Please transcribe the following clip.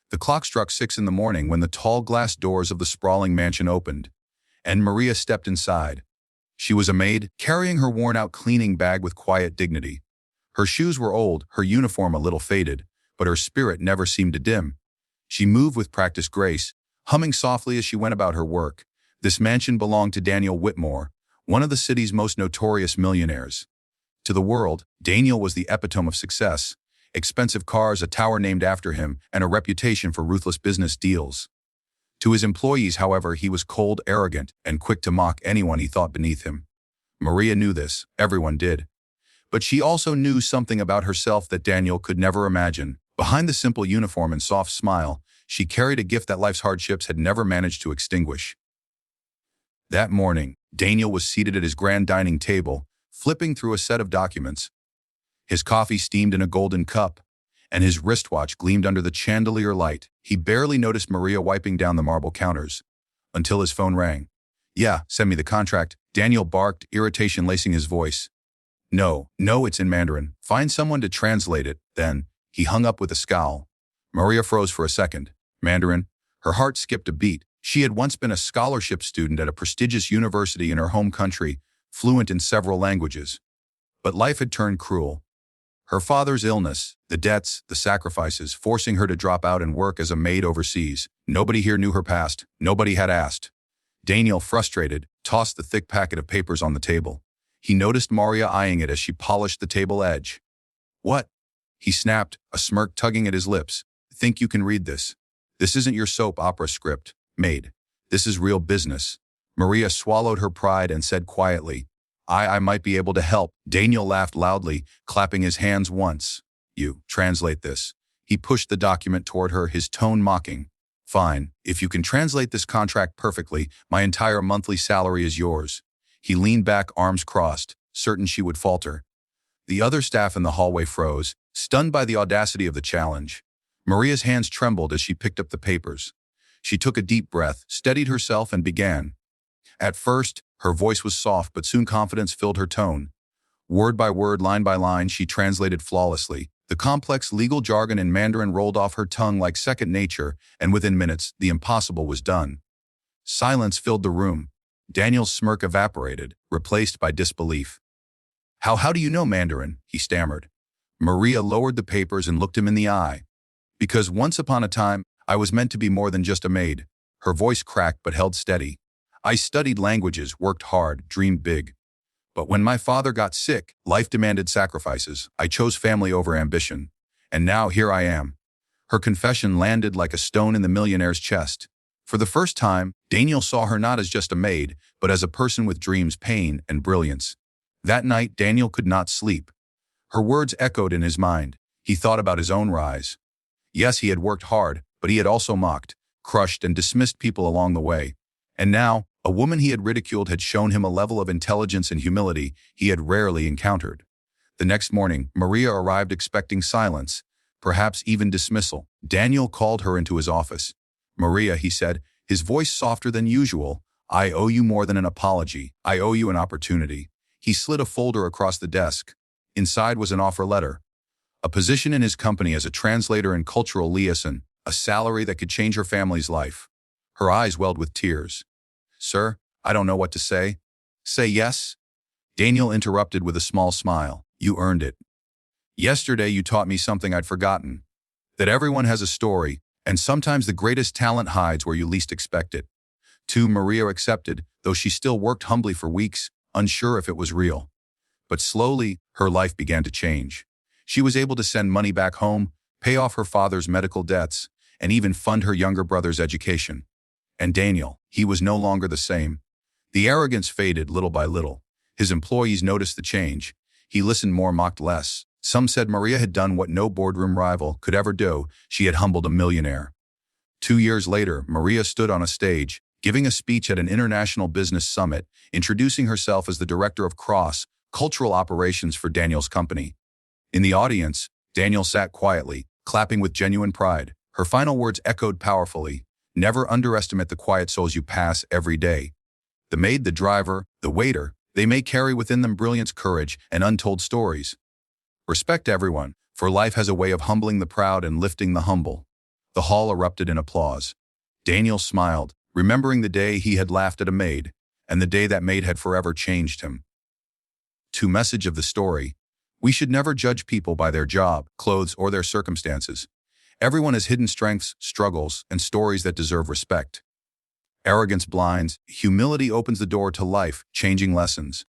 The clock struck 6 in the morning when the tall glass doors of the sprawling mansion opened, and Maria stepped inside. She was a maid, carrying her worn-out cleaning bag with quiet dignity. Her shoes were old, her uniform a little faded, but her spirit never seemed to dim. She moved with practiced grace, humming softly as she went about her work. This mansion belonged to Daniel Whitmore, one of the city's most notorious millionaires. To the world, Daniel was the epitome of success: expensive cars, a tower named after him, and a reputation for ruthless business deals. To his employees, however, he was cold, arrogant, and quick to mock anyone he thought beneath him. Maria knew this, everyone did. But she also knew something about herself that Daniel could never imagine. Behind the simple uniform and soft smile, she carried a gift that life's hardships had never managed to extinguish. That morning, Daniel was seated at his grand dining table, flipping through a set of documents. His coffee steamed in a golden cup, and his wristwatch gleamed under the chandelier light. He barely noticed Maria wiping down the marble counters, until his phone rang. "Yeah, send me the contract," Daniel barked, irritation lacing his voice. No, it's in Mandarin. Find someone to translate it." Then, he hung up with a scowl. Maria froze for a second. Mandarin? Her heart skipped a beat. She had once been a scholarship student at a prestigious university in her home country, fluent in several languages. But life had turned cruel. Her father's illness, the debts, the sacrifices, forcing her to drop out and work as a maid overseas. Nobody here knew her past. Nobody had asked. Daniel, frustrated, tossed the thick packet of papers on the table. He noticed Maria eyeing it as she polished the table edge. "What?" he snapped, a smirk tugging at his lips. "Think you can read this? This isn't your soap opera script, Maid. This is real business." Maria swallowed her pride and said quietly, I might be able to help." Daniel laughed loudly, clapping his hands once. "You, translate this." He pushed the document toward her, his tone mocking. "Fine, if you can translate this contract perfectly, my entire monthly salary is yours." He leaned back, arms crossed, certain she would falter. The other staff in the hallway froze, stunned by the audacity of the challenge. Maria's hands trembled as she picked up the papers. She took a deep breath, steadied herself, and began. At first, her voice was soft, but soon confidence filled her tone. Word by word, line by line, she translated flawlessly. The complex legal jargon in Mandarin rolled off her tongue like second nature, and within minutes, the impossible was done. Silence filled the room. Daniel's smirk evaporated, replaced by disbelief. How do you know Mandarin?" he stammered. Maria lowered the papers and looked him in the eye. "Because once upon a time, I was meant to be more than just a maid." Her voice cracked but held steady. "I studied languages, worked hard, dreamed big. But when my father got sick, life demanded sacrifices. I chose family over ambition. And now here I am." Her confession landed like a stone in the millionaire's chest. For the first time, Daniel saw her not as just a maid, but as a person with dreams, pain, and brilliance. That night, Daniel could not sleep. Her words echoed in his mind. He thought about his own rise. Yes, he had worked hard, but he had also mocked, crushed, and dismissed people along the way. And now, a woman he had ridiculed had shown him a level of intelligence and humility he had rarely encountered. The next morning, Maria arrived expecting silence, perhaps even dismissal. Daniel called her into his office. "Maria," he said, his voice softer than usual, "I owe you more than an apology. I owe you an opportunity." He slid a folder across the desk. Inside was an offer letter. A position in his company as a translator and cultural liaison, a salary that could change her family's life. Her eyes welled with tears. "Sir, I don't know what to say." "Say yes?" Daniel interrupted with a small smile. "You earned it. Yesterday you taught me something I'd forgotten. That everyone has a story, and sometimes the greatest talent hides where you least expect it." Maria accepted, though she still worked humbly for weeks, unsure if it was real. But slowly, her life began to change. She was able to send money back home, pay off her father's medical debts, and even fund her younger brother's education. And Daniel, he was no longer the same. The arrogance faded little by little. His employees noticed the change. He listened more, mocked less. Some said Maria had done what no boardroom rival could ever do. She had humbled a millionaire. 2 years later, Maria stood on a stage, giving a speech at an international business summit, introducing herself as the director of cultural operations for Daniel's company. In the audience, Daniel sat quietly, clapping with genuine pride. Her final words echoed powerfully. "Never underestimate the quiet souls you pass every day. The maid, the driver, the waiter, they may carry within them brilliance, courage, and untold stories. Respect everyone, for life has a way of humbling the proud and lifting the humble." The hall erupted in applause. Daniel smiled, remembering the day he had laughed at a maid, and the day that maid had forever changed him. Message of the story: we should never judge people by their job, clothes, or their circumstances. Everyone has hidden strengths, struggles, and stories that deserve respect. Arrogance blinds, humility opens the door to life-changing lessons.